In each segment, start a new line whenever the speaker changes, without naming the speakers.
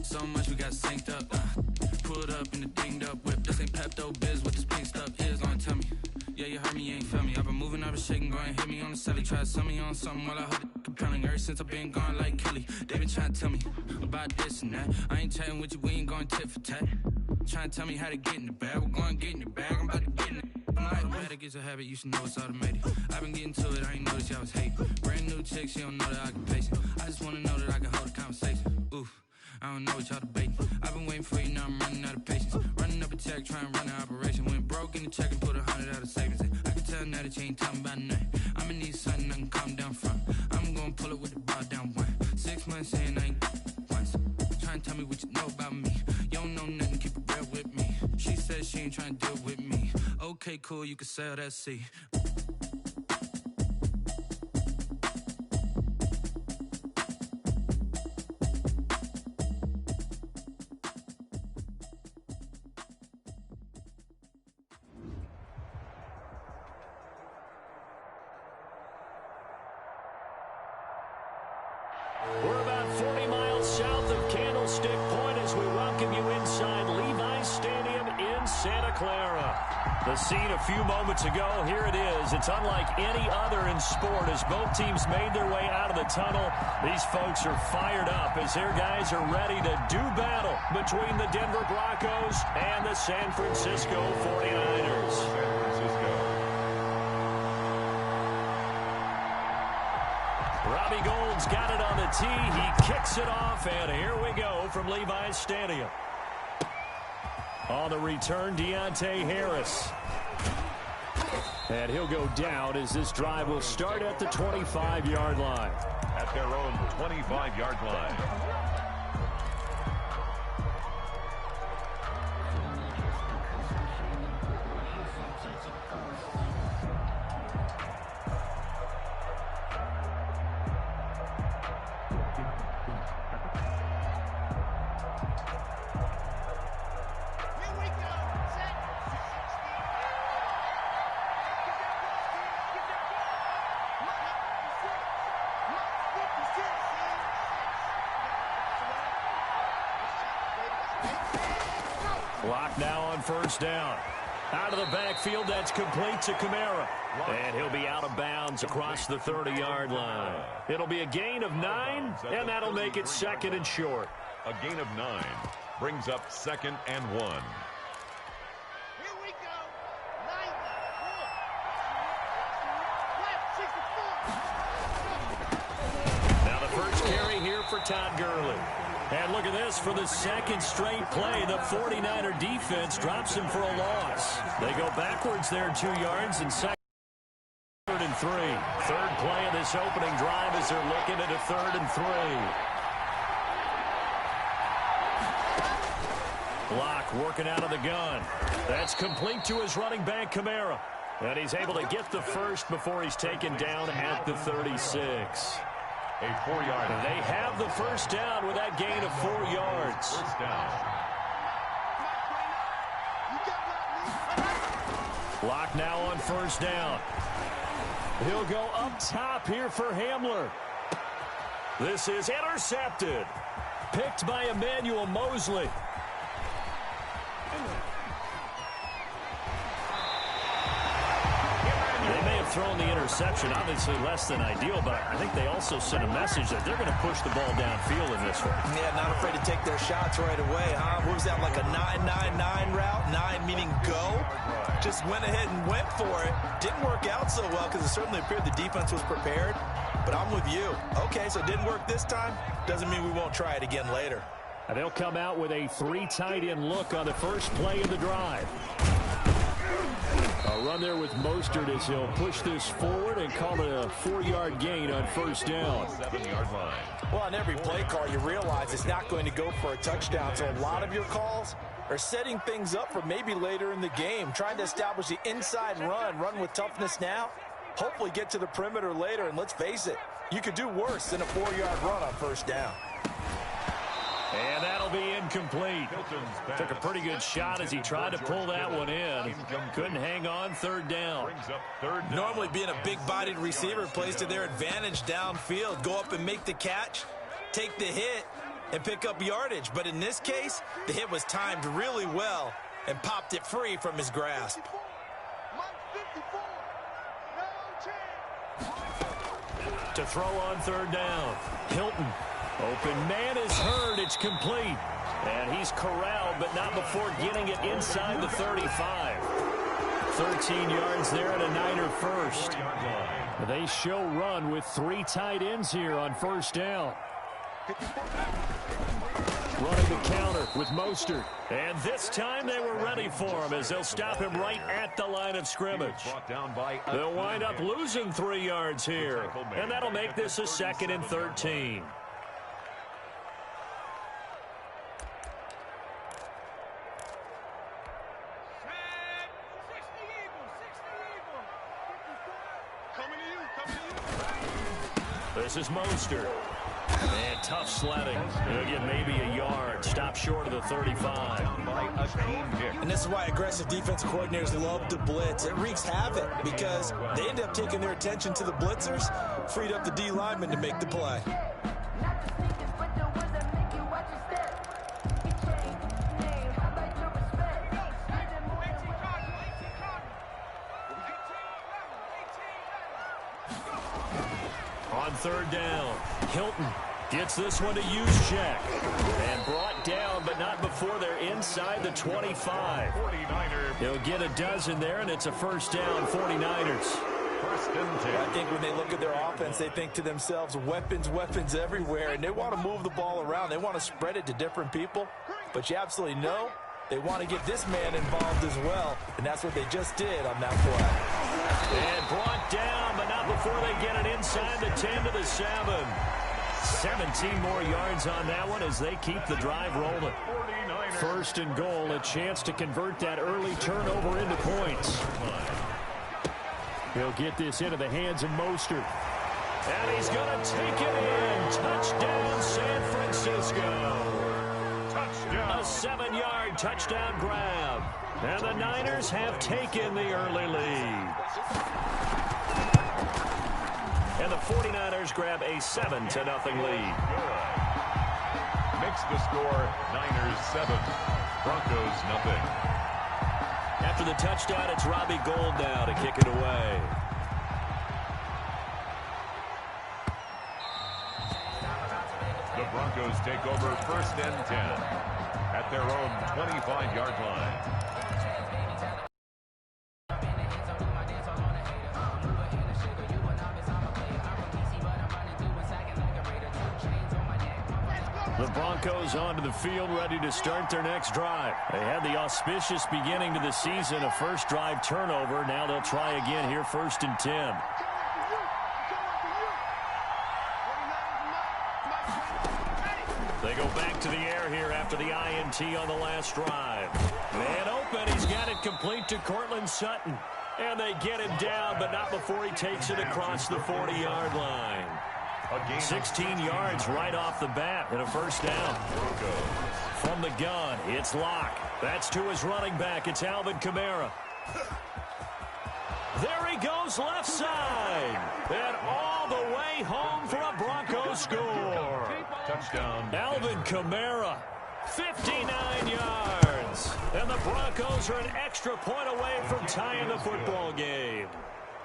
So much we got synced up. Pulled up in the dinged up whip. This ain't Pepto Biz with this pink stuff is gonna tell me. Yeah, you heard me, you ain't felt me. I've been moving, I've been shaking, go and hit me on the celly. Try to sell me on something while I hold it compelling. Ever since I've been gone like Kelly, they been trying to tell me about this and that. I ain't chatting with you, we ain't going tit for tat. Trying to tell me how to get in the bag. We're going to get in the bag, I'm about to get in it. I'm like, automatic is a habit, you should know it's automated. I've been getting to it, I ain't noticed y'all was hating. Brand new chick, she don't know that I can pace it. I just wanna know that I can hold a conversation. Oof. I don't know what y'all debating. I've been waiting for you, now I'm running out of patience. Running up a check, trying to run an operation. Went broke in the check and put 100 out of savings in. I can tell now that you ain't talking about nothing. I'ma need something I can calm down from. I'm gonna pull it with the bar down one. 6 months in, I ain't once. Trying to tell me what you know about me. You don't know nothing, keep it real with me. She said she ain't trying to deal with me. Okay, cool, you can sell that seat.
We're about 40 miles south of Candlestick Point as we welcome you inside Levi's Stadium in Santa Clara. The scene a few moments ago, here it is. It's unlike any other in sport as both teams made their way out of the tunnel. These folks are fired up as their guys are ready to do battle between the Denver Broncos and the San Francisco 49ers. Robbie Gould's got it on the tee. He kicks it off, and here we go from Levi's Stadium. On the return, Deontay Harris. And he'll go down as this drive will start at the 25-yard line.
At their own 25-yard line.
Clock now on first down. Out of the backfield, that's complete to Kamara. And he'll be out of bounds across the 30-yard line. It'll be a gain of 9, and that'll make it second and short.
A gain of 9 brings up 2nd and 1.
Here we go. 9,
Now the first carry here for Todd Gurley. And look at this, for the second straight play, the 49er defense drops him for a loss. They go backwards there 2 yards and second and 3. Third play of this opening drive as they're looking at a 3rd and 3. Block working out of the gun. That's complete to his running back, Kamara. And he's able to get the first before he's taken down at the 36.
A 4-yard.
They have the first down with that gain of 4 yards.
First down.
Block now on first down. He'll go up top here for Hamler. This is intercepted. Picked by Emmanuel Mosley. Throwing the interception, obviously less than ideal, but I think they also sent a message that they're going to push the ball downfield in this one.
Yeah, not afraid to take their shots right away, huh? What was that, like a 9-9-9 route? 9 meaning go? Just went ahead and went for it. Didn't work out so well because it certainly appeared the defense was prepared, but I'm with you. Okay, so it didn't work this time. Doesn't mean we won't try it again later.
And they'll come out with a 3 tight end look on the first play of the drive. A Run there with Mostert as he'll push this forward and call it a 4-yard gain on first down.
7-yard line.
Well, on every play call, you realize it's not going to go for a touchdown. So a lot of your calls are setting things up for maybe later in the game, trying to establish the inside run with toughness now, hopefully get to the perimeter later. And let's face it, you could do worse than a 4-yard run on first down.
And that'll be incomplete. Took a pretty good shot as he tried to pull that one in. Couldn't hang on, third down.
Normally being a big-bodied receiver plays to their advantage downfield. Go up and make the catch, take the hit, and pick up yardage. But in this case, the hit was timed really well and popped it free from his grasp.
To throw on third down. Hilton. Open man is heard. It's complete. And he's corralled, but not before getting it inside the 35. 13 yards there and a Niner first. They show run with 3 tight ends here on first down. Running the counter with Mostert. And this time they were ready for him as they'll stop him right at the line of scrimmage. They'll wind up losing 3 yards here. And that'll make this a 2nd and 13. This is Mostert. And tough sledding. He'll get maybe a yard. Stop short of the 35.
And this is why aggressive defensive coordinators love to blitz. It wreaks havoc because they end up taking their attention to the blitzers, freed up the D lineman to make the play.
On third down, Hilton gets this one to Juszczyk. And brought down, but not before they're inside the 25. They'll get a dozen there, and it's a first down, 49ers.
First and 10.
I think when they look at their offense, they think to themselves, weapons, weapons everywhere, and they want to move the ball around. They want to spread it to different people, but you absolutely know they want to get this man involved as well, and that's what they just did on that play.
And brought down, but not before they get it inside the 10 to the 7. 17 more yards on that one as they keep the drive rolling. First and goal, a chance to convert that early turnover into points. He'll get this into the hands of Mostert. And he's going to take it in. Touchdown, San Francisco. A 7-yard touchdown grab. And the Niners have taken the early lead. And the 49ers grab a 7-0 lead.
Makes the score Niners 7, Broncos nothing.
After the touchdown, it's Robbie Gould now to kick it away.
The Broncos take over first and 10 at their own 25-yard line.
The Broncos onto the field, ready to start their next drive. They had the auspicious beginning to the season, a first drive turnover. Now they'll try again here, first and 10. They go back to the air here after the INT on the last drive. Man open, he's got it complete to Cortland Sutton. And they get him down, but not before he takes it across the 40-yard line. 16 yards right off the bat and a first down. From the gun, it's Locke. That's to his running back. It's Alvin Kamara. There he goes left side. And all the way home for a Broncos score.
Touchdown.
Alvin Kamara, 59 yards. And the Broncos are an extra point away from tying the football game.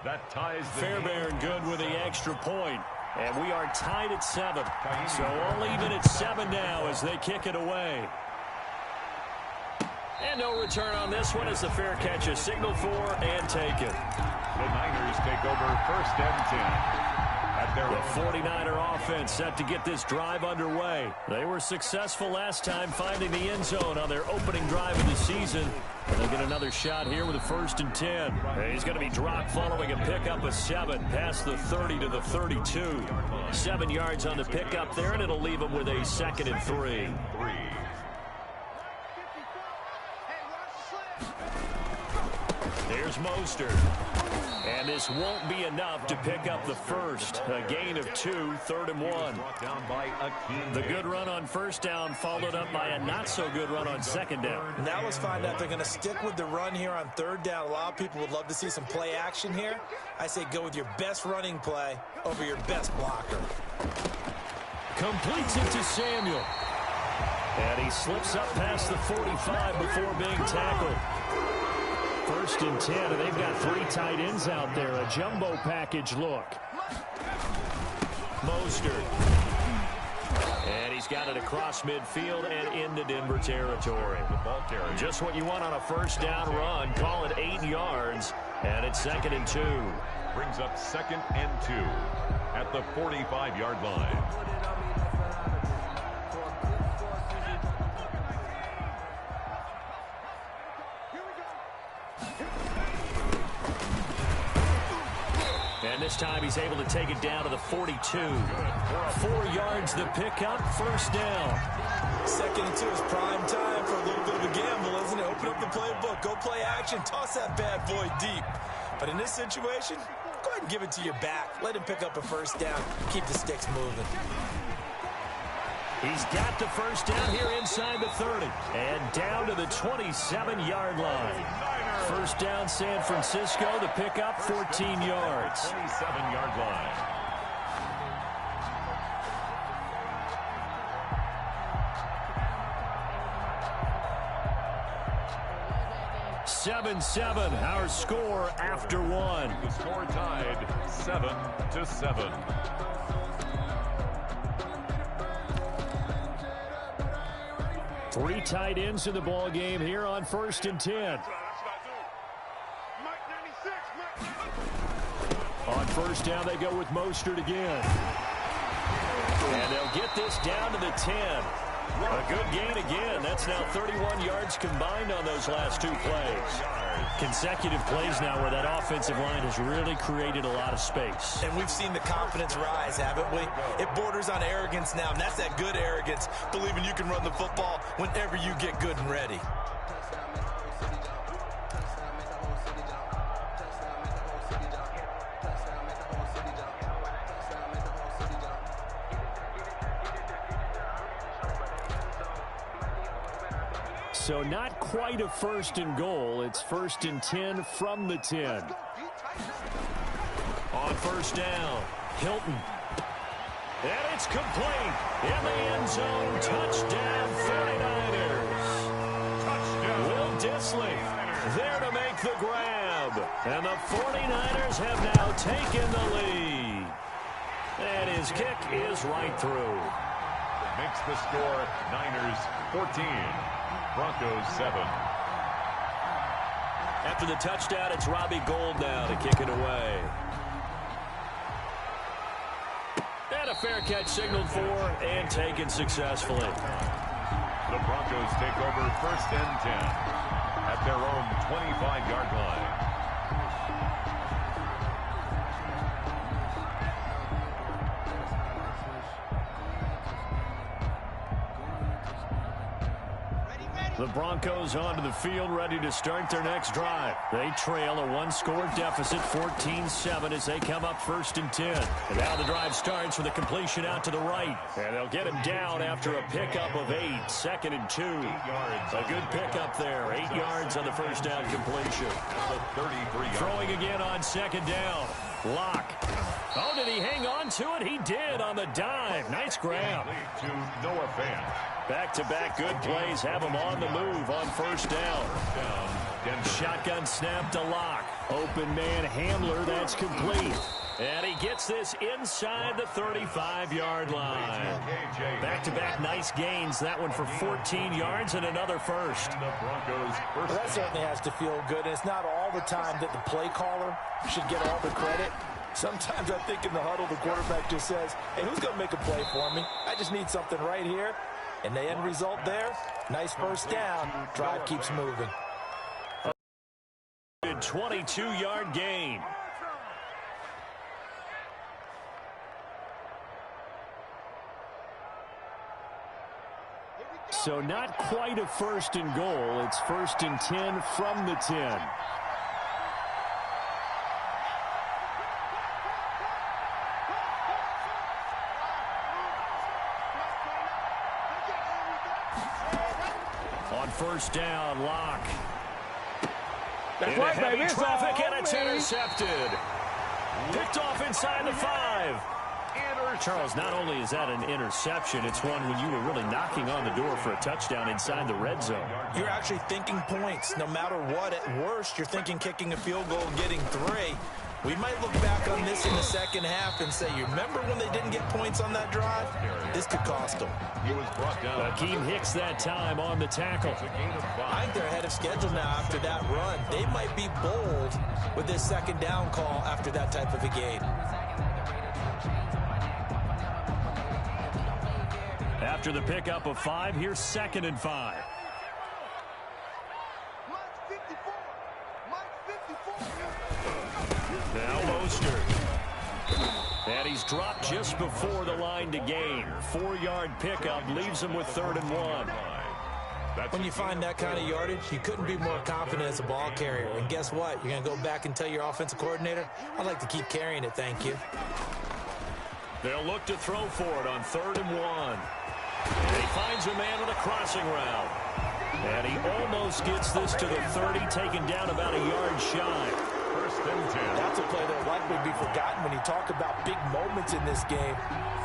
That ties the
Fairbairn good with the extra point. And we are tied at 7. So all even at 7 now as they kick it away. And no return on this one as the fair catch is signaled for and taken.
The Niners take over first and 10 at
The 49er offense set to get this drive underway. They were successful last time finding the end zone on their opening drive of the season. And they'll get another shot here with a 1st and 10. He's going to be dropped following a pickup of 7 past the 30 to the 32. 7 yards on the pickup there, and it'll leave him with a 2nd and 3. Here's Mostert. And this won't be enough to pick up the first. A gain of 2, 3rd and 1. The good run on 1st down followed up by a not-so-good run on 2nd down.
Now let's find out if they're going to stick with the run here on 3rd down. A lot of people would love to see some play action here. I say go with your best running play over your best blocker.
Completes it to Samuel. And he slips up past the 45 before being tackled. 1st and 10, and they've got 3 tight ends out there. A jumbo package look. Mostert. And he's got it across midfield and into Denver territory. Just what you want on a 1st down run. Call it 8 yards, and it's 2nd and 2.
Brings up 2nd and 2 at the 45-yard line.
And this time he's able to take it down to the 42. 4 yards the pickup, 1st down.
2nd and 2 is prime time for a little bit of a gamble, isn't it? Open up the playbook, go play action, toss that bad boy deep. But in this situation, go ahead and give it to your back. Let him pick up a 1st down. Keep the sticks moving.
He's got the 1st down here inside the 30. And down to the 27-yard line. 1st down San Francisco, the pickup 14 yards.
27-yard line.
Seven, our score after 1.
The score tied 7-7.
Three tight ends in the ball game here on 1st and 10. On 1st down, they go with Mostert again. And they'll get this down to the 10. A good gain again. That's now 31 yards combined on those last 2 plays. Consecutive plays now where that offensive line has really created a lot of space.
And we've seen the confidence rise, haven't we? It borders on arrogance now, and that's that good arrogance, believing you can run the football whenever you get good and ready.
So not quite a 1st and goal. It's 1st and 10 from the 10. On 1st down, Hilton. And it's complete. In the end zone, touchdown 49ers. Touchdown. Will Dissly there to make the grab. And the 49ers have now taken the lead. And his kick is right through.
Makes the score Niners 14. Broncos 7.
After the touchdown, it's Robbie Gould now to kick it away. And a fair catch signaled for and taken successfully.
The Broncos take over 1st and 10 at their own 25-yard line.
The Broncos onto the field, ready to start their next drive. They trail a 1-score deficit, 14-7, as they come up 1st and 10. And now the drive starts with a completion out to the right. And they'll get him down after a pickup of 8, 2nd and 2. A good pickup there, 8 yards on the 1st down completion.
33 yards.
Throwing again on 2nd down. Lock. Oh, did he hang on to it? He did on the dive. Nice grab.
To Noah Fant.
Back-to-back good plays have him on the move on 1st down. Shotgun snap to Lock. Open man Hamler, that's complete. And he gets this inside the 35-yard line. Back-to-back nice gains. That one for 14 yards and another first.
Well, that certainly has to feel good. And it's not all the time that the play caller should get all the credit. Sometimes I think in the huddle, the quarterback just says, hey, who's going to make a play for me? I just need something right here. And the end result there, nice first down. Drive keeps moving.
22-yard gain. So not quite a first and goal. It's 1st and 10 from the 10. On first down, Locke.
That's right, baby. It's
Traffic,
all
and it's
me.
intercepted. Picked off inside the 5. Charles, not only is that an interception, it's one when you were really knocking on the door for a touchdown inside the red zone.
You're actually thinking points. No matter what, at worst, you're thinking kicking a field goal and getting 3. We might look back on this in the second half and say, you remember when they didn't get points on that drive? This could cost them.
He was brought down.
Akeem Hicks that time on the tackle.
I think they're ahead of schedule now after that run. They might be bold with this second down call after that type of a game.
After the pickup of 5, here's 2nd and 5. Now Mostert. And he's dropped just before the line to gain. 4-yard pickup leaves him with 3rd and 1.
When you find that kind of yardage, you couldn't be more confident as a ball carrier. And guess what? You're going to go back and tell your offensive coordinator, I'd like to keep carrying it, thank you.
They'll look to throw for it on 3rd and 1. And he finds a man with a crossing route. And he almost gets this to the 30, taken down about a yard shy.
1st and 10.
That's a play that will likely be forgotten when you talk about big moments in this game.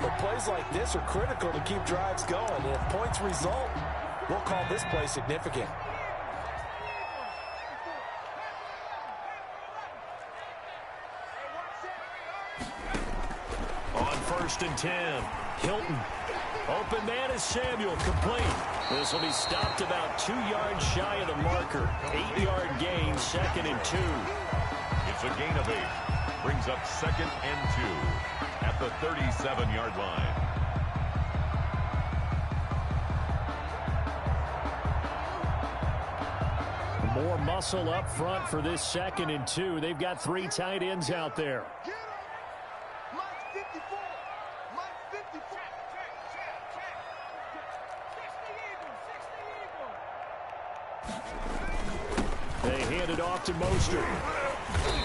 But plays like this are critical to keep drives going. And if points result, we'll call this play significant.
On 1st and 10, Hilton. Open man is Samuel, complete. This will be stopped about 2 yards shy of the marker. 8-yard gain, 2nd and 2.
It's a gain of 8. Brings up 2nd and 2 at the 37-yard line.
More muscle up front for this 2nd and 2. They've got 3 tight ends out there. They hand it off to Mostert.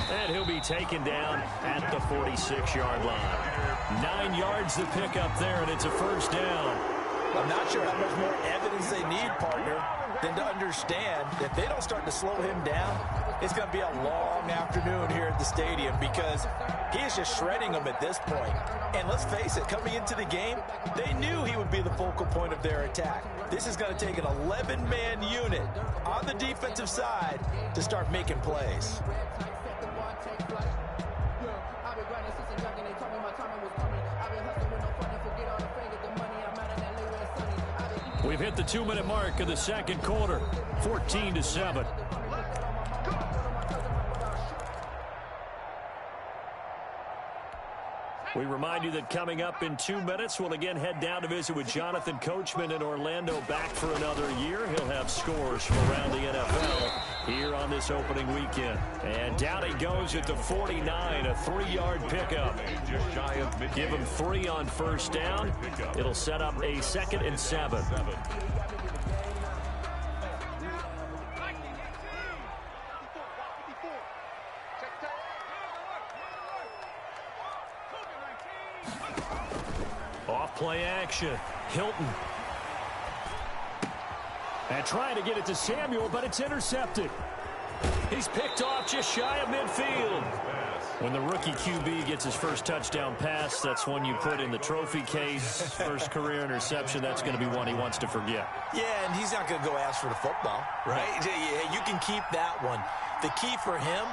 And he'll be taken down at the 46-yard line. 9 yards to pick up there, and it's a 1st down.
I'm not sure how much more evidence they need, partner, than to understand that if they don't start to slow him down, it's going to be a long afternoon here at the stadium because he is just shredding them at this point. And let's face it, coming into the game, they knew he would be the focal point of their attack. This is going to take an 11-man unit on the defensive side to start making plays.
We've hit the 2-minute mark of the 2nd quarter, 14-7. We remind you that coming up in 2 minutes, we'll again head down to visit with Jonathan Coachman in Orlando, back for another year. He'll have scores from around the NFL here on this opening weekend. And down he goes at the 49, a 3-yard pickup.
Just shy of midfield.
Give him 3 on 1st down. It'll set up a 2nd and 7. Off play action. Hilton. And trying to get it to Samuel, but it's intercepted. He's picked off just shy of midfield. When the rookie QB gets his first touchdown pass, that's one you put in the trophy case. First career interception, that's going to be one he wants to forget.
Yeah, and he's not going to go ask for the football, right? Yeah, you can keep that one. The key for him,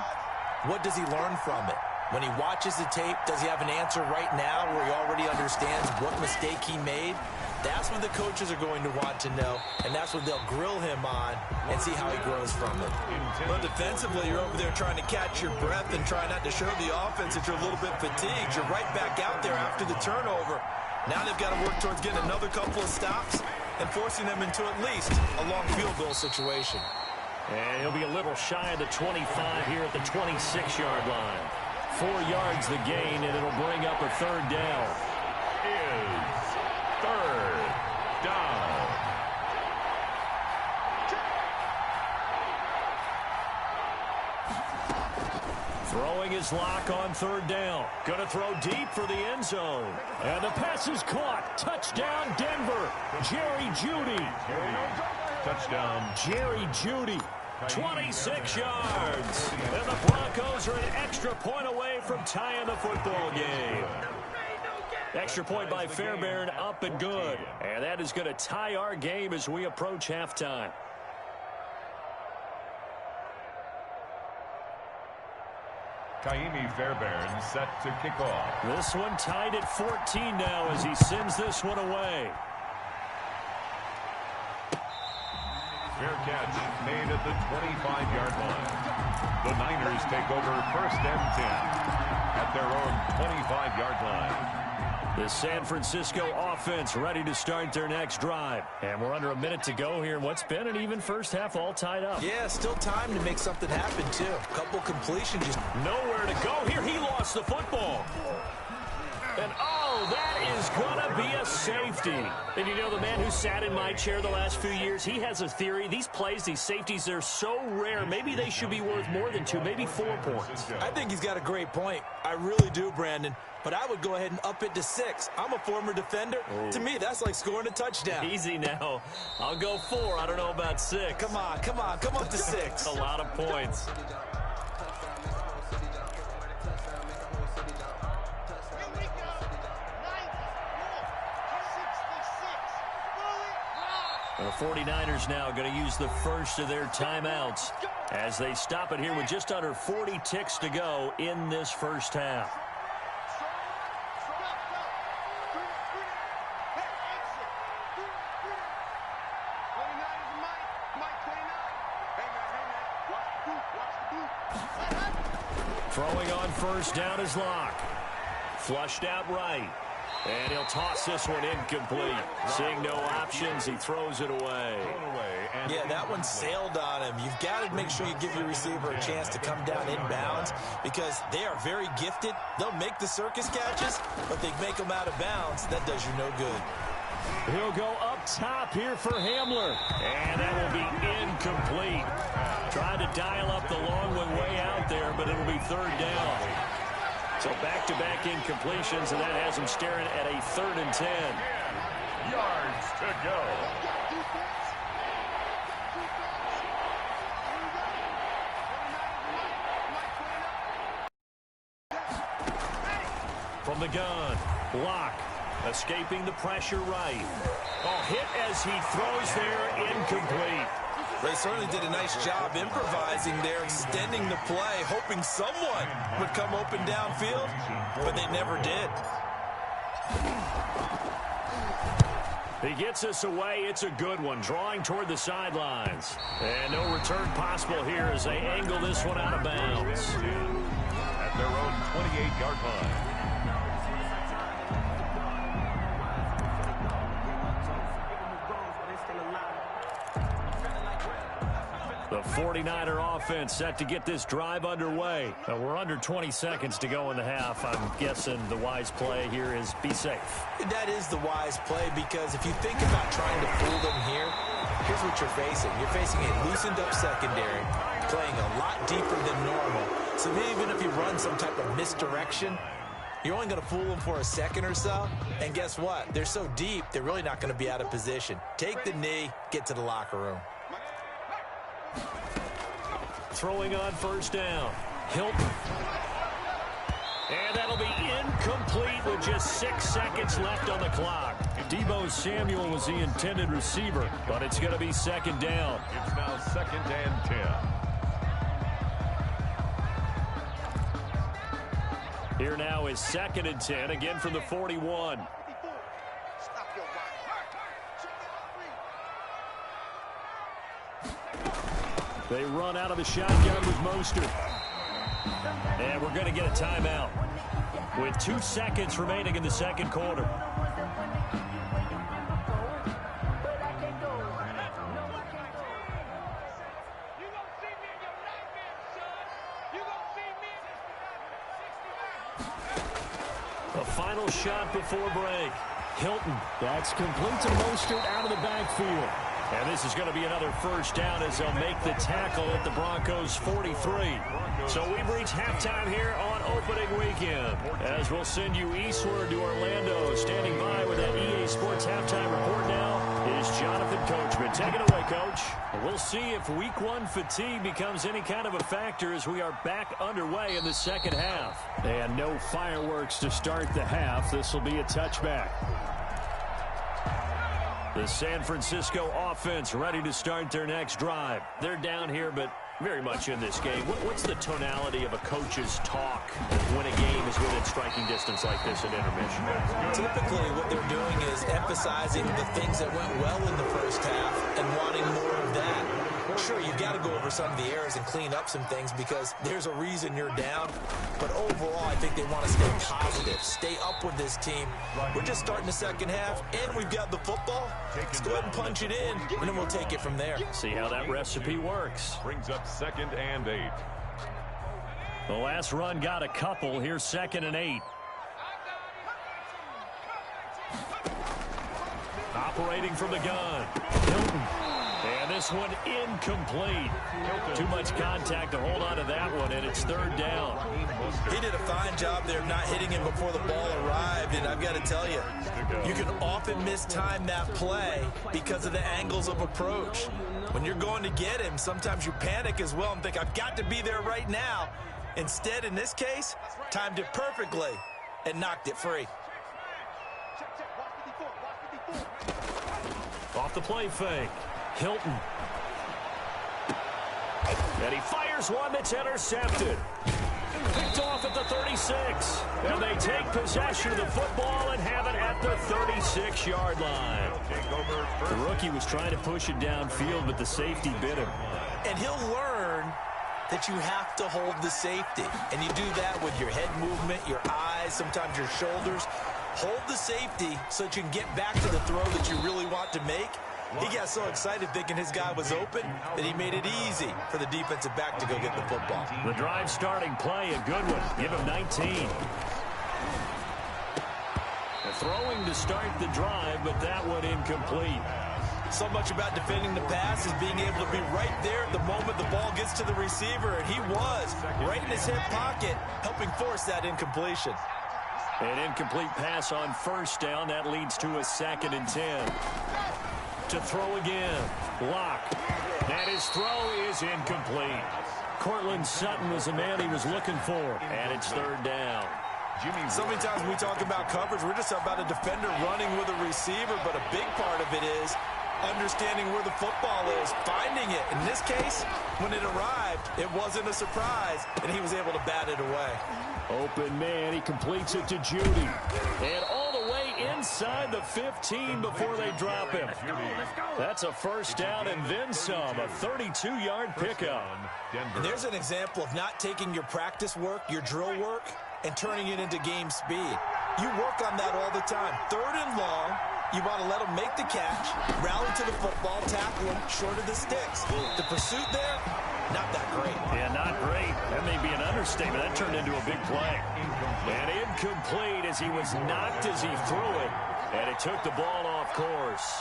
what does he learn from it? When he watches the tape, does he have an answer right now where he already understands what mistake he made? That's what the coaches are going to want to know, and that's what they'll grill him on and see how he grows from it. But defensively, you're over there trying to catch your breath and try not to show the offense that you're a little bit fatigued. You're right back out there after the turnover. Now they've got to work towards getting another couple of stops and forcing them into at least a long field goal situation.
And he'll be a little shy of the 25 here at the 26-yard line. 4 yards the gain, and it'll bring up a third down.
Is third down.
Throwing his lock on third down. Going to throw deep for the end zone. And the pass is caught. Touchdown, Denver. Jerry Jeudy.
Touchdown.
Jerry Jeudy. 26 yards. And the Broncos are an extra point away from tying the football game. Extra point by Fairbairn, up and good. And that is going to tie our game as we approach halftime.
Kaimi Fairbairn set to kick off.
This one tied at 14 now as he sends this one away.
Fair catch made at the 25-yard line. The Niners take over first and 10 at their own 25-yard line.
The San Francisco offense ready to start their next drive. And we're under a minute to go here in what's been an even first half, all tied up.
Yeah, still time to make something happen, too. A couple completions. Just
nowhere to go here. He lost the football. And, oh, that is going to be a safety. And you know, the man who sat in my chair the last few years, he has a theory. These plays, these safeties, they're so rare. Maybe they should be worth more than 2, maybe 4 points.
I think he's got a great point. I really do, Brandon. But I would go ahead and up it to 6. I'm a former defender. Oh. To me, that's like scoring a touchdown.
Easy now. I'll go 4. I don't know about 6.
Come on. Come up to 6.
A lot of points. The 49ers now going to use the first of their timeouts as they stop it here with just under 40 ticks to go in this first half. Throwing on first down is Locke. Flushed out right. And he'll toss this one incomplete. Seeing no options, he throws it away.
Yeah, that one sailed on him. You've got to make sure you give your receiver a chance to come down inbounds because they are very gifted. They'll make the circus catches, but they make them out of bounds. That does you no good.
He'll go up top here for Hamler. And that will be incomplete. Trying to dial up the long one way out there, but it'll be third down. So back-to-back incompletions, and that has him staring at a 3rd and 10.
Yards to go.
From the gun, Locke escaping the pressure right. Oh, hit as he throws there, incomplete.
They certainly did a nice job improvising there, extending the play, hoping someone would come open downfield, but they never did.
He gets us away. It's a good one, drawing toward the sidelines. And no return possible here as they angle this one out of bounds.
At their own 28-yard line.
The 49er offense set to get this drive underway. We're under 20 seconds to go in the half. I'm guessing the wise play here is be safe.
That is the wise play because if you think about trying to fool them here, here's what you're facing. You're facing a loosened up secondary, playing a lot deeper than normal. So even if you run some type of misdirection, you're only going to fool them for a second or so. And guess what? They're so deep, they're really not going to be out of position. Take the knee, get to the locker room.
Throwing on first down. Hilton. And that'll be incomplete with just 6 seconds left on the clock. Deebo Samuel was the intended receiver, but it's going to be second down.
It's now 2nd and 10.
Here now is 2nd and 10, again from the 41. They run out of the shotgun with Mostert. And we're going to get a timeout with 2 seconds remaining in the second quarter. The final shot before break. Hilton. That's complete to Mostert out of the backfield. And this is going to be another first down as they'll make the tackle at the Broncos 43. So we've reached halftime here on opening weekend. As we'll send you eastward to Orlando. Standing by with that EA Sports halftime report now is Jonathan Coachman. Take it away, Coach. We'll see if week 1 fatigue becomes any kind of a factor as we are back underway in the second half. And no fireworks to start the half. This will be a touchback. The San Francisco offense ready to start their next drive. They're down here, but very much in this game. What's the tonality of a coach's talk when a game is within striking distance like this at intermission?
Typically, what they're doing is emphasizing the things that went well in the first half and wanting more of that. Sure, you've got to go over some of the errors and clean up some things because there's a reason you're down. But overall, I think they want to stay positive, stay up with this team. We're just starting the second half, and we've got the football. Let's go ahead and punch it in, and then we'll take it from there.
See how that recipe works.
Brings up 2nd and 8.
The last run got a couple. Here's 2nd and 8. Operating from the gun. Hilton. And this one incomplete. Too much contact to hold on to that one, and it's 3rd down.
He did a fine job there not hitting him before the ball arrived, and I've got to tell you, you can often mistime that play because of the angles of approach. When you're going to get him, sometimes you panic as well and think, I've got to be there right now. Instead, in this case, timed it perfectly and knocked it free.
Off the play fake. Hilton. And he fires one that's intercepted. Picked off at the 36. And they take possession of the football and have it at the 36-yard line. The rookie was trying to push it downfield, but the safety bit him.
And he'll learn that you have to hold the safety. And you do that with your head movement, your eyes, sometimes your shoulders. Hold the safety so that you can get back to the throw that you really want to make. He got so excited thinking his guy was open that he made it easy for the defensive back to go get the football.
The drive starting play, a good one. Give him 19. The throwing to start the drive, but that one incomplete.
So much about defending the pass is being able to be right there at the moment the ball gets to the receiver, and he was right in his hip pocket, helping force that incompletion.
An incomplete pass on 1st down. That leads to a 2nd and 10. To throw again. Block. And his throw is incomplete. Cortland Sutton was the man he was looking for. And it's 3rd down.
So many times when we talk about coverage, we're just about a defender running with a receiver, but a big part of it is understanding where the football is, finding it. In this case, when it arrived, it wasn't a surprise, and he was able to bat it away.
Open man, he completes it to Judy. And all the way inside the 15 before they drop him. That's a 1st down and then some, a 32-yard pickup.
And there's an example of not taking your practice work, your drill work, and turning it into game speed. You work on that all the time. 3rd and long, you want to let them make the catch, rally to the football, tackle them short of the sticks. The pursuit there, not that great.
Yeah, not great. That may be an understatement. That turned into a big play. And incomplete as he was knocked as he threw it. And it took the ball off course.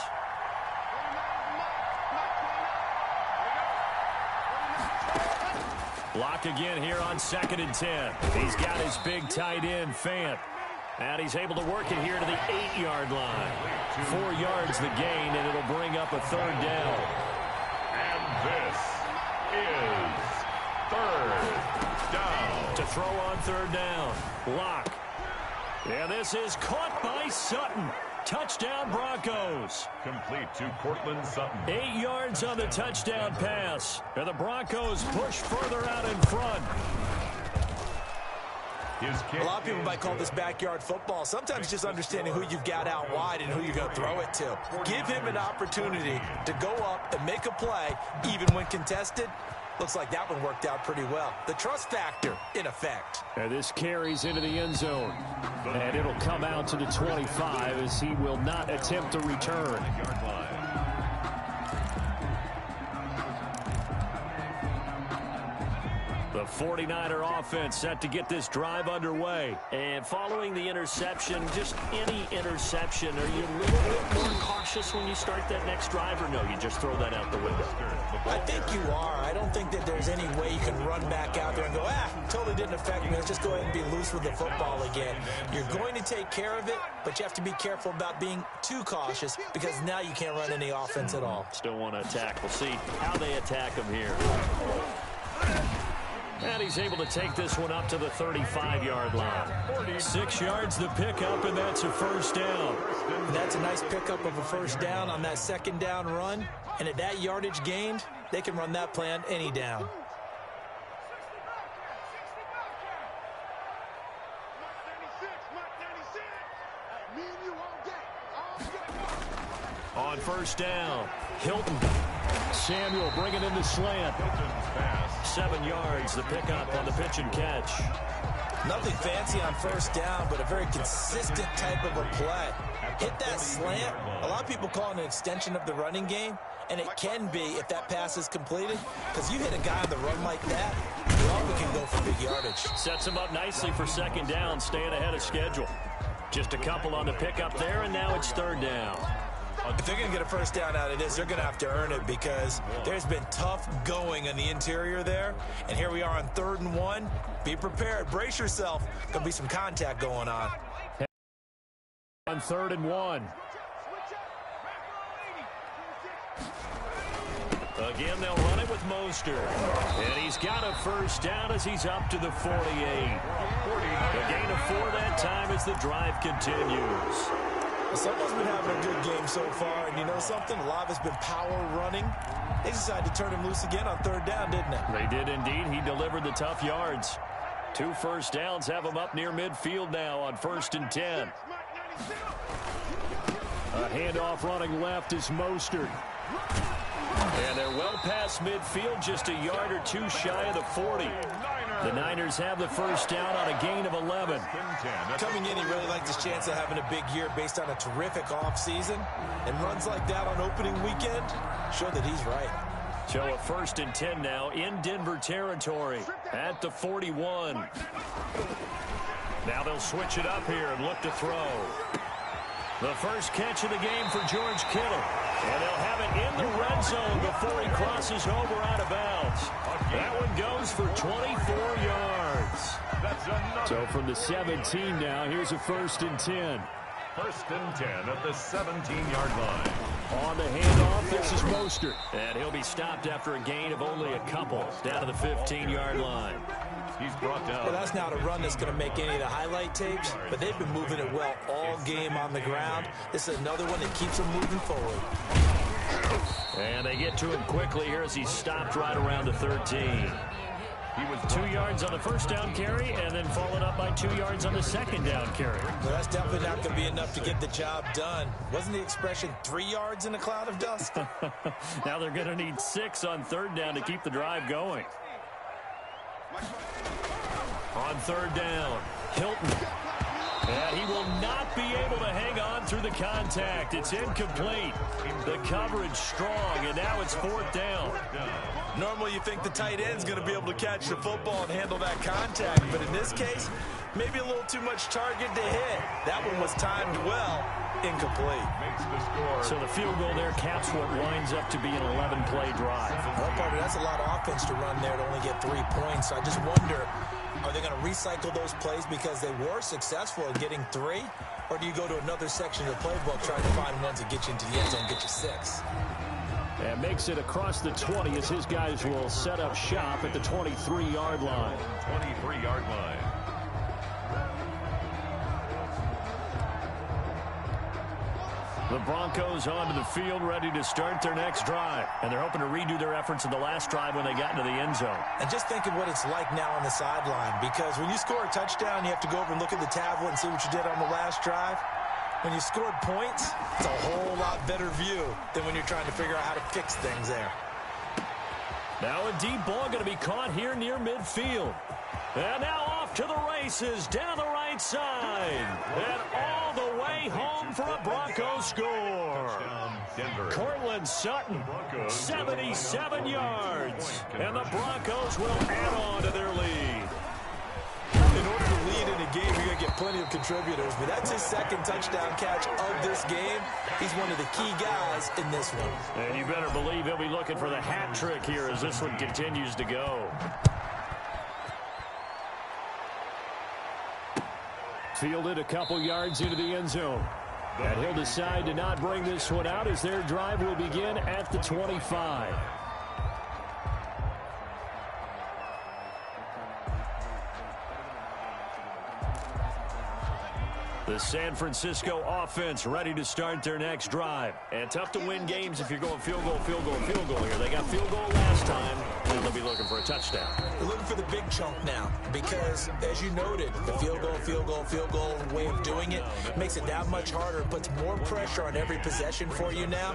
Block again here on 2nd and 10. He's got his big tight end, Fant. And he's able to work it here to the 8-yard line. 4 yards the gain, and it'll bring up a 3rd down.
And this is 3rd down.
To throw on 3rd down. Block. And this is caught by Sutton. Touchdown, Broncos.
Complete to Cortland Sutton.
8 yards on the touchdown pass. And the Broncos push further out in front.
A lot of people might call this backyard football. Sometimes just understanding who you've got out wide and who you're going to throw it to. Give him an opportunity to go up and make a play, even when contested. Looks like that one worked out pretty well. The trust factor in effect.
And this carries into the end zone. And it'll come out to the 25 as he will not attempt to return. The 49er offense set to get this drive underway.
And following the interception, just any interception, are you a little bit more cautious when you start that next drive, or no, you just throw that out the window?
I think you are. I don't think that there's any way you can run back out there and go, totally didn't affect me. Let's just go ahead and be loose with the football again. You're going to take care of it, but you have to be careful about being too cautious because now you can't run any offense at all.
Still want to attack. We'll see how they attack him here. And he's able to take this one up to the 35-yard line. 6 yards the pickup, and that's a first down.
And that's a nice pickup of a first down on that second down run. And at that yardage gained, they can run that play on any down.
On first down, Hilton. Samuel bringing in the slant.
7 yards, the pickup on the pitch and catch.
Nothing fancy on first down, but a very consistent type of a play. Hit that slant. A lot of people call it an extension of the running game, and it can be if that pass is completed, because you hit a guy on the run like that, you often can go for big yardage.
Sets him up nicely for second down, staying ahead of schedule. Just a couple on the pickup there, and now it's third down.
If they're going to get a first down out of this, they're going to have to earn it because there's been tough going in the interior there. And here we are on 3rd and 1. Be prepared. Brace yourself. Going to be some contact going on.
On 3rd and 1.
Again, they'll run it with Mostert. And he's got a first down as he's up to the 48. A gain of 4 that time as the drive continues.
Someone's been having a good game so far, and you know something? A lot of it's been power running. They decided to turn him loose again on 3rd down, didn't they?
They did indeed. He delivered the tough yards. 2 first downs have him up near midfield now on 1st and 10.
A handoff running left is Mostert.
And they're well past midfield, just a yard or 2 shy of the 40. The Niners have the first down on a gain of 11.
Coming in, he really liked his chance of having a big year based on a terrific offseason. And runs like that on opening weekend show that he's right.
So a 1st and 10 now in Denver territory at the 41. Now they'll switch it up here and look to throw. The first catch of the game for George Kittle. And they'll have it in the red zone before he crosses over out of bounds. That one goes for 24 yards.
So from the 17 now, here's a 1st and 10.
1st and 10 at the 17-yard line.
On the handoff, this is Mostert.
And he'll be stopped after a gain of only a couple down to the 15-yard line.
He's brought down.
Well, that's not a run that's going to make any of the highlight tapes, but they've been moving it well all game on the ground. This is another one that keeps them moving forward.
And they get to him quickly here as he's stopped right around the 13. He was 2 yards on the first down carry and then followed up by 2 yards on the second down carry.
Well, that's definitely not going to be enough to get the job done. Wasn't the expression 3 yards in a cloud of dust?
Now they're going to need 6 on 3rd down to keep the drive going. On 3rd down, Hilton. And he will not be able to hang on through the contact. It's incomplete. The coverage strong, and now it's 4th down.
Normally you think the tight end's going to be able to catch the football and handle that contact, but in this case, maybe a little too much target to hit. That one was timed well, incomplete.
Makes the score.
So the field goal there caps what winds up to be an 11-play drive.
Well, partner, that's a lot of offense to run there to only get 3 points. So I just wonder, are they going to recycle those plays because they were successful in getting 3? Or do you go to another section of the playbook trying to find ones that get you into the end zone and get you 6?
And makes it across the 20 as his guys will set up shop at the 23-yard line.
23-yard line.
The Broncos onto the field, ready to start their next drive. And they're hoping to redo their efforts in the last drive when they got into the end zone.
And just think of what it's like now on the sideline, because when you score a touchdown, you have to go over and look at the tablet and see what you did on the last drive. When you scored points, it's a whole lot better view than when you're trying to figure out how to fix things there.
Now a deep ball going to be caught here near midfield. And now off to the races, down the right side. And all the way home for a Broncos score. Cortland Sutton, 77 yards. And the Broncos will add on to their lead.
In order to lead in a game, you're going to get plenty of contributors, but that's his second touchdown catch of this game. He's one of the key guys in this one.
And you better believe he'll be looking for the hat trick here as this one continues to go. Fielded a couple yards into the end zone. And he'll decide to not bring this one out as their drive will begin at the 25. The San Francisco offense ready to start their next drive. And tough to win games if you're going field goal, field goal, field goal here. They got field goal last time, and they'll be looking for a touchdown.
They're looking for the big chunk now because, as you noted, the field goal way of doing it makes it that much harder. It puts more pressure on every possession for you now.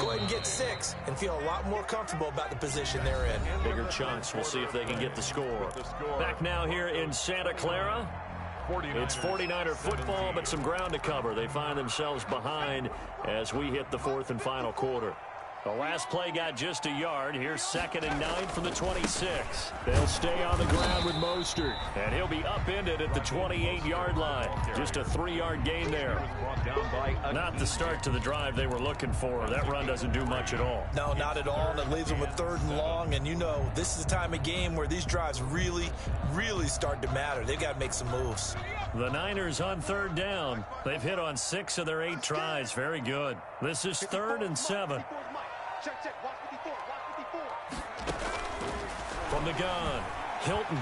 Go ahead and get 6 and feel a lot more comfortable about the position they're in.
Bigger chunks. We'll see if they can get the score. Back now here in Santa Clara. It's 49er football, but some ground to cover. They find themselves behind as we hit the 4th and final quarter. The last play got just a yard. Here's 2nd and 9 from the 26. They'll stay on the ground with Mostert, and he'll be upended at the 28-yard line. Just a 3-yard gain there. Not the start to the drive they were looking for. That run doesn't do much at all.
No, not at all, and it leaves them with 3rd and long, and you know this is the time of game where these drives really start to matter. They've got to make some moves.
The Niners on 3rd down. They've hit on 6 of their 8 tries. Very good. This is 3rd and 7.
Check. Watch 54.
From the gun, Hilton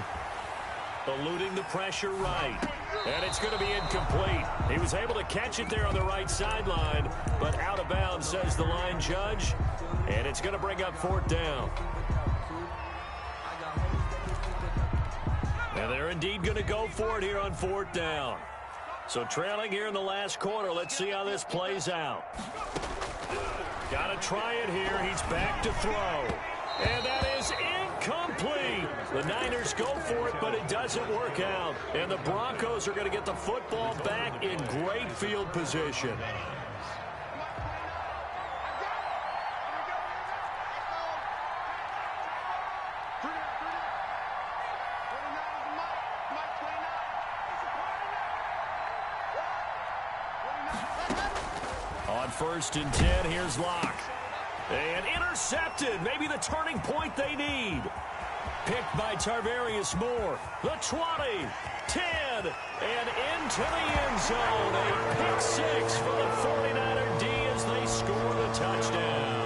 eluding the pressure right. And it's going to be incomplete. He was able to catch it there on the right sideline, but out of bounds, says the line judge. And it's going to bring up 4th down. And they're indeed going to go for it here on 4th down. So trailing here in the last quarter, let's see how this plays out. Got to try it here. He's back to throw. And that is incomplete. The Niners go for it, but it doesn't work out. And the Broncos are going to get the football back in great field position. On 1st and 10, here's Locke. And intercepted. Maybe the turning point they need. Picked by Tarvarius Moore. The 20, 10, and into the end zone. A pick 6 for the 49er D as they score the touchdown.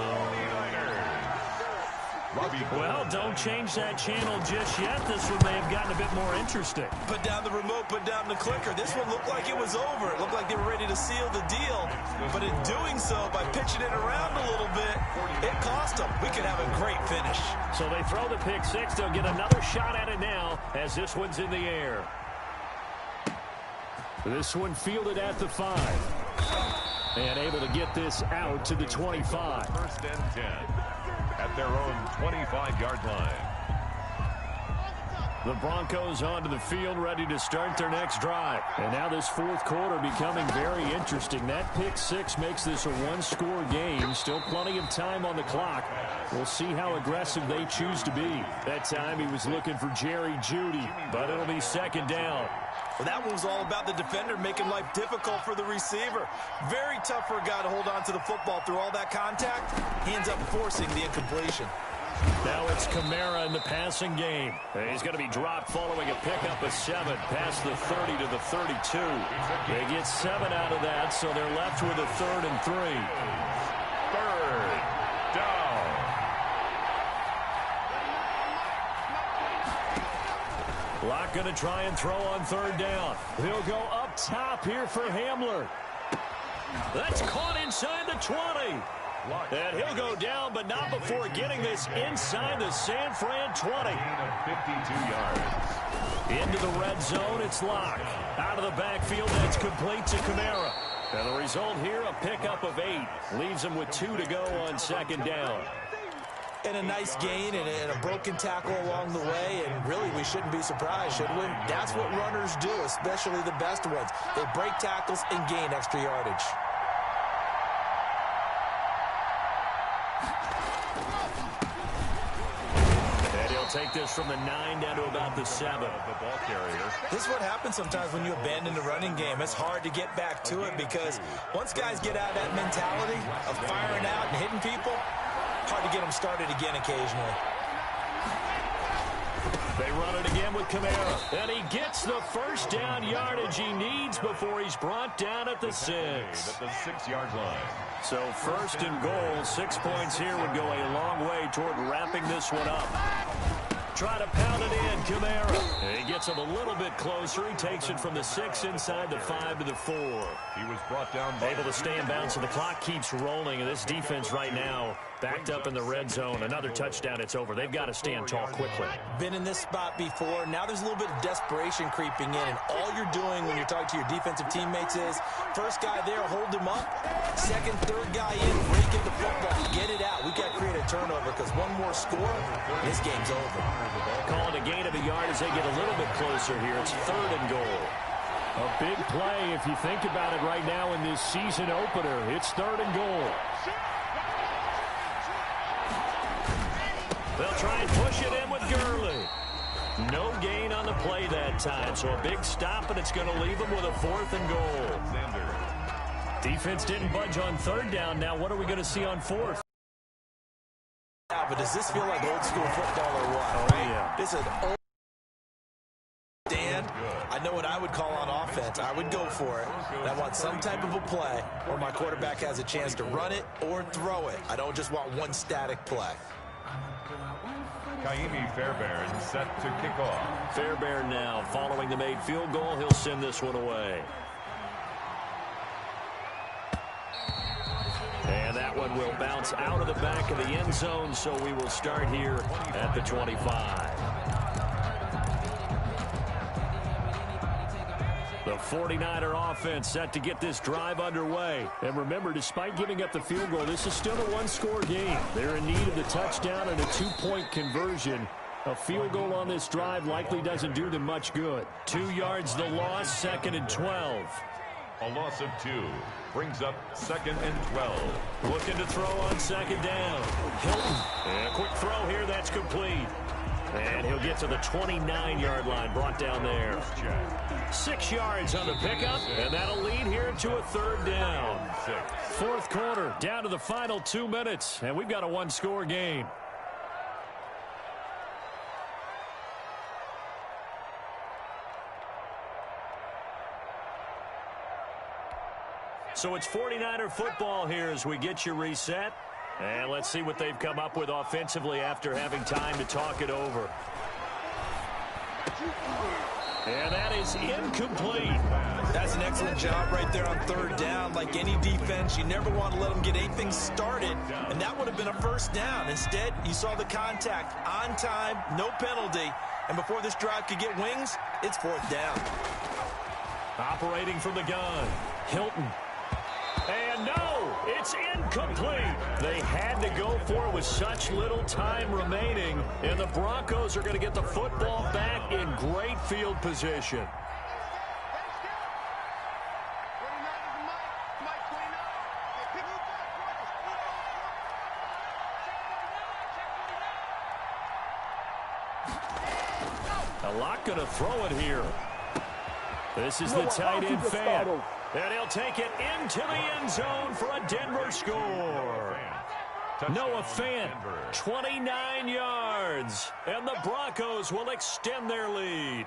Well, don't change that channel just yet. This one may have gotten a bit more interesting.
Put down the remote, put down the clicker. This one looked like it was over. It looked like they were ready to seal the deal. But in doing so, by pitching it around a little bit, it cost them. We could have a great finish.
So they throw the pick 6. They'll get another shot at it now as this one's in the air. This one fielded at the 5. And able to get this out to the 25.
1st and 10. At their own 25-yard line.
The Broncos onto the field, ready to start their next drive. And now this 4th quarter becoming very interesting. That pick 6 makes this a 1-score game. Still plenty of time on the clock. We'll see how aggressive they choose to be. That time he was looking for Jerry Jeudy, but it'll be 2nd down.
Well, that one was all about the defender making life difficult for the receiver. Very tough for a guy to hold on to the football through all that contact. He ends up forcing the incompletion.
Now it's Kamara in the passing game. He's going to be dropped following a pickup of 7 past the 30 to the 32. They get 7 out of that, so they're left with a 3rd and 3.
3rd down.
Locke going to try and throw on 3rd down. He'll go up top here for Hamler. That's caught inside the 20. And he'll go down, but not before getting this inside the San Fran 20.
Gain of 52 yards.
Into the red zone, it's Locke. Out of the backfield, that's complete to Kamara. And the result here, a pickup of 8. Leaves him with 2 to go on second down.
And a nice gain and a broken tackle along the way, and really we shouldn't be surprised, should we? That's what runners do, especially the best ones. They break tackles and gain extra yardage.
And he'll take this from the 9 down to about the 7.
The ball carrier.
This is what happens sometimes when you abandon the running game. It's hard to get back to it because once guys get out of that mentality of firing out and hitting people, hard to get them started again occasionally.
They run it again with Kamara. And he gets the first down yardage he needs before he's brought down at the 6.
At the 6-yard line.
So first and goal, 6 points here would go a long way toward wrapping this one up. Try to pound it in, Kamara. And he gets him a little bit closer. He takes it from the 6 inside the 5 to the 4.
He was brought down.
Able to stay in bounds, so the clock keeps rolling. And this defense right now backed up in the red zone. Another touchdown, it's over. They've got to stand tall quickly.
Been in this spot before. Now there's a little bit of desperation creeping in. And all you're doing when you're talking to your defensive teammates is, first guy there, hold him up. Second, third guy in, break in the football. Get it out. We've got to create a turnover because one more score, this game's over.
Call it a gain of a yard as they get a little bit closer here. It's 3rd and goal. A big play if you think about it right now in this season opener. It's 3rd and goal. They'll try and push it in with Gurley. No gain on the play that time, so a big stop, and it's going to leave them with a 4th and goal. Defense didn't budge on 3rd down. Now what are we going to see on 4th?
Yeah, but does this feel like old school football or what?
Oh, yeah.
This is old. Dan, I know what I would call on offense. I would go for it. And I want some type of a play where my quarterback has a chance to run it or throw it. I don't just want one static play.
Kaimi Fairbairn set to kick off.
Fairbairn now following the made field goal. He'll send this one away. And that one will bounce out of the back of the end zone, so we will start here at the 25. The 49er offense set to get this drive underway. And remember, despite giving up the field goal, this is still a one-score game. They're in need of the touchdown and a 2-point conversion. A field goal on this drive likely doesn't do them much good. 2 yards the loss, 2nd and 12.
A loss of 2 brings up 2nd and 12.
Looking to throw on 2nd down. Hilton. And a quick throw here, that's complete. And he'll get to the 29-yard line, brought down there. 6 yards on the pickup, and that'll lead here to a 3rd down. 4th quarter, down to the final 2 minutes, and we've got a one-score game. So it's 49er football here as we get you reset. And let's see what they've come up with offensively after having time to talk it over. And that is incomplete.
That's an excellent job right there on 3rd down. Like any defense, you never want to let them get anything started, and that would have been a 1st down. Instead, you saw the contact on time, no penalty, and before this drive could get wings, it's 4th down.
Operating from the gun, Hilton. And no, it's incomplete. They had to go for it with such little time remaining, and the Broncos are going to get the football back in great field position. A lot going to throw it here. This is the tight end fan. And he'll take it into the end zone for a Denver score. Noah Fant, 29 yards. And the Broncos will extend their lead.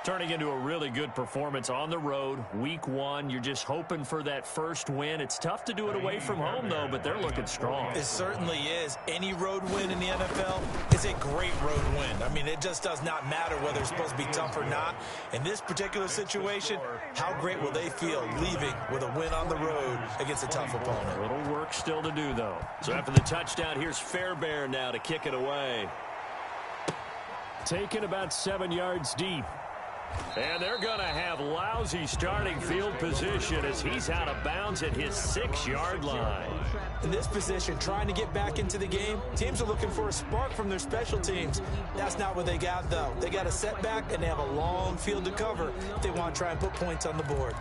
Turning into a really good performance on the road. Week 1, you're just hoping for that first win. It's tough to do it away from home, though, but they're looking strong.
It certainly is. Any road win in the NFL is a great road win. I mean, it just does not matter whether it's supposed to be tough or not. In this particular situation, how great will they feel leaving with a win on the road against a tough opponent?
A little work still to do, though. So after the touchdown, here's Fairbairn now to kick it away. Taken about 7 yards deep. And they're going to have lousy starting field position as he's out of bounds at his 6-yard line.
In this position, trying to get back into the game, teams are looking for a spark from their special teams. That's not what they got, though. They got a setback, and they have a long field to cover if they want to try and put points on the board.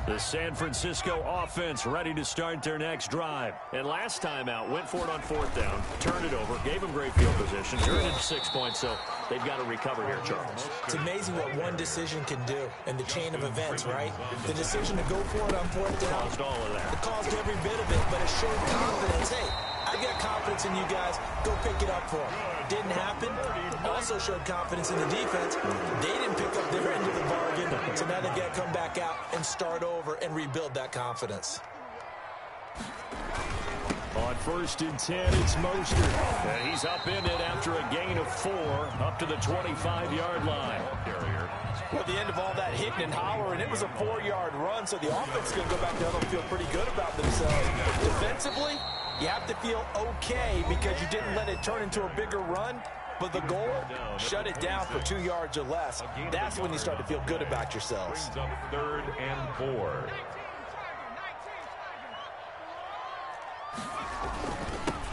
The San Francisco offense ready to start their next drive. And last time out, went for it on 4th down, turned it over, gave them great field position, turned it to 6 points, so they've got to recover here, Charles.
It's amazing what one decision can do in the chain of events, right? The decision to go for it on 4th down.
Caused all of that.
It caused every bit of it, but it showed confidence. Hey, I got confidence in you guys. Go pick it up for them. Didn't happen. Also showed confidence in the defense. They didn't pick up their end of the bargain, so now they've got to come back out and start over and rebuild that confidence.
On 1st and 10, it's Mostert. And he's up in it after a gain of 4 up to the 25-yard line.
Well, at the end of all that hitting and hollering, it was a 4-yard run, so the offense is going to go back down and feel pretty good about themselves. Defensively, you have to feel okay because you didn't let it turn into a bigger run. But the goal, shut it down for 2 yards or less. That's when you start to feel good about yourselves.
Brings up 3rd and 4.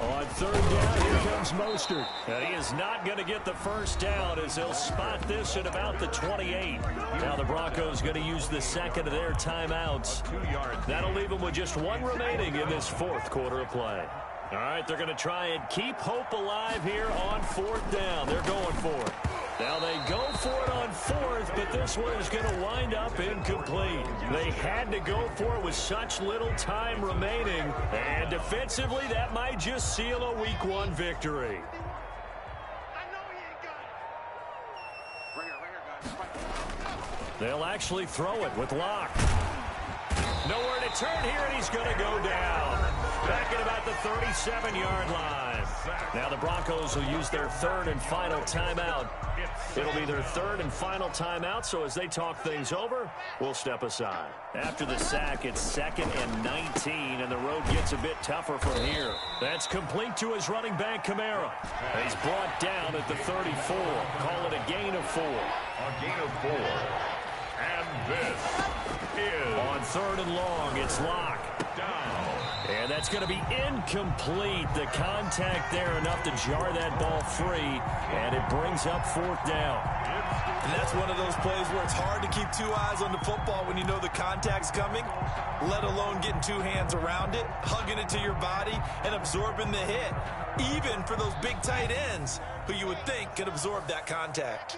On 3rd down, here comes Mostert. And he is not going to get the first down as he'll spot this at about the 28. Now the Broncos going to use the second of their timeouts.
2 yards.
That'll leave them with just 1 remaining in this 4th quarter of play. All right, they're going to try and keep hope alive here on 4th down. They're going for it. Now they go for it on 4th, but this one is going to wind up incomplete. They had to go for it with such little time remaining, and defensively that might just seal a Week 1 victory. They'll actually throw it with Locke. Nowhere to turn here, and he's going to go down. Back at about the 37-yard line. Now the Broncos will use their 3rd and final timeout. It'll be their 3rd and final timeout, so as they talk things over, we'll step aside. After the sack, it's 2nd and 19, and the road gets a bit tougher from here. That's complete to his running back, Kamara. He's brought down at the 34. Call it a gain of 4.
A gain of 4. And this is
on 3rd and long, it's Locke.
down.
And that's going to be incomplete. The contact there enough to jar that ball free, and it brings up 4th down.
And that's one of those plays where it's hard to keep 2 eyes on the football when you know the contact's coming, let alone getting 2 hands around it, hugging it to your body, and absorbing the hit. Even for those big tight ends who you would think could absorb that contact.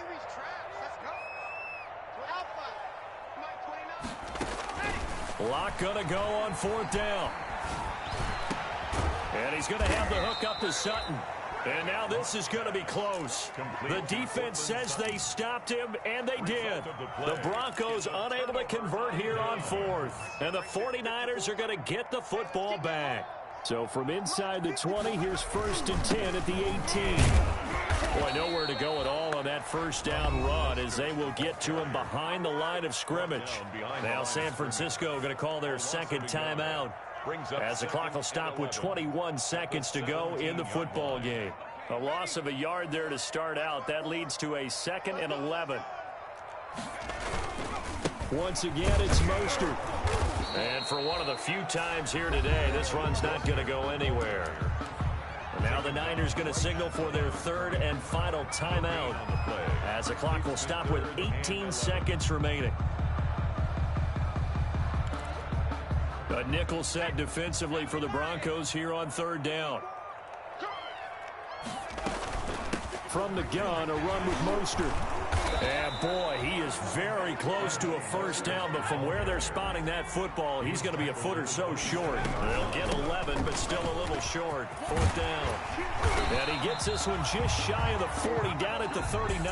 Locke going to go on 4th down. And he's going to have the hook up to Sutton. And now this is going to be close. The defense says they stopped him, and they did. The Broncos unable to convert here on 4th. And the 49ers are going to get the football back. So from inside the 20, here's 1st and 10 at the 18. Boy, nowhere to go at all on that 1st down run as they will get to him behind the line of scrimmage. Now San Francisco going to call their 2nd timeout as the clock will stop with 21 seconds to go in the football game. A loss of a yard there to start out. That leads to a 2nd and 11. Once again, it's Mostert. And for one of the few times here today, this run's not going to go anywhere. And now the Niners going to signal for their 3rd and final timeout as the clock will stop with 18 seconds remaining. A nickel set defensively for the Broncos here on 3rd down. From the gun, a run with Mostert. And boy, he is very close to a 1st down, but from where they're spotting that football, he's going to be a foot or so short. They'll get 11, but still a little short. 4th down. And he gets this one just shy of the 40, down at the 39.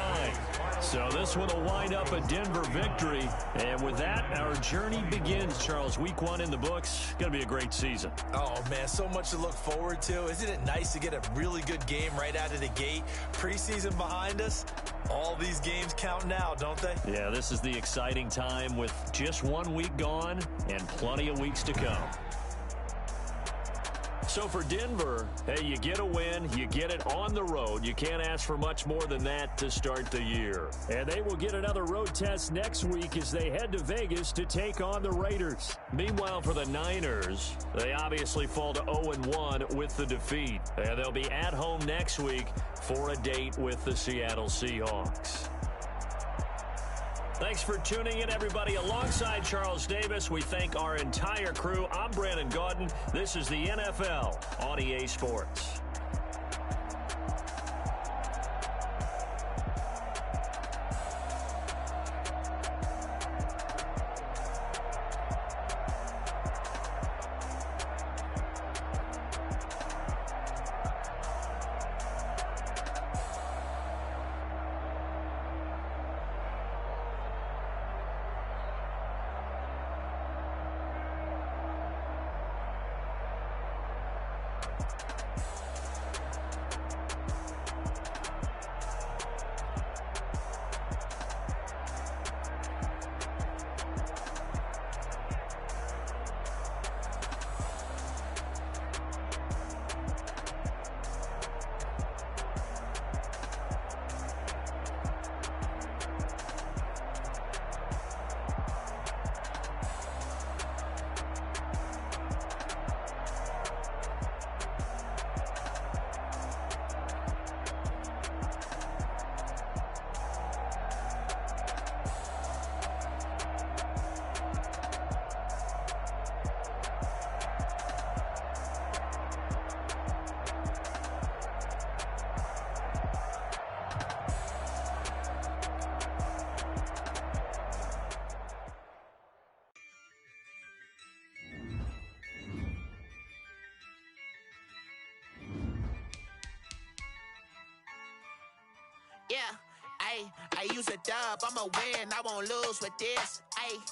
So this one will wind up a Denver victory. And with that, our journey begins, Charles. Week 1 in the books. Going to be a great season.
Oh, man, so much to look forward to. Isn't it nice to get a really good game right out of the gate? Preseason behind us. All these games count now, don't they?
Yeah, this is the exciting time with just 1 week gone and plenty of weeks to come. So for Denver, hey, you get a win, you get it on the road. You can't ask for much more than that to start the year. And they will get another road test next week as they head to Vegas to take on the Raiders. Meanwhile, for the Niners, they obviously fall to 0-1 with the defeat. And they'll be at home next week for a date with the Seattle Seahawks. Thanks for tuning in, everybody. Alongside Charles Davis, we thank our entire crew. I'm Brandon Gaudin. This is the NFL on EA Sports.
Yeah, I use a dub, I'ma win, I won't lose with this, ayy.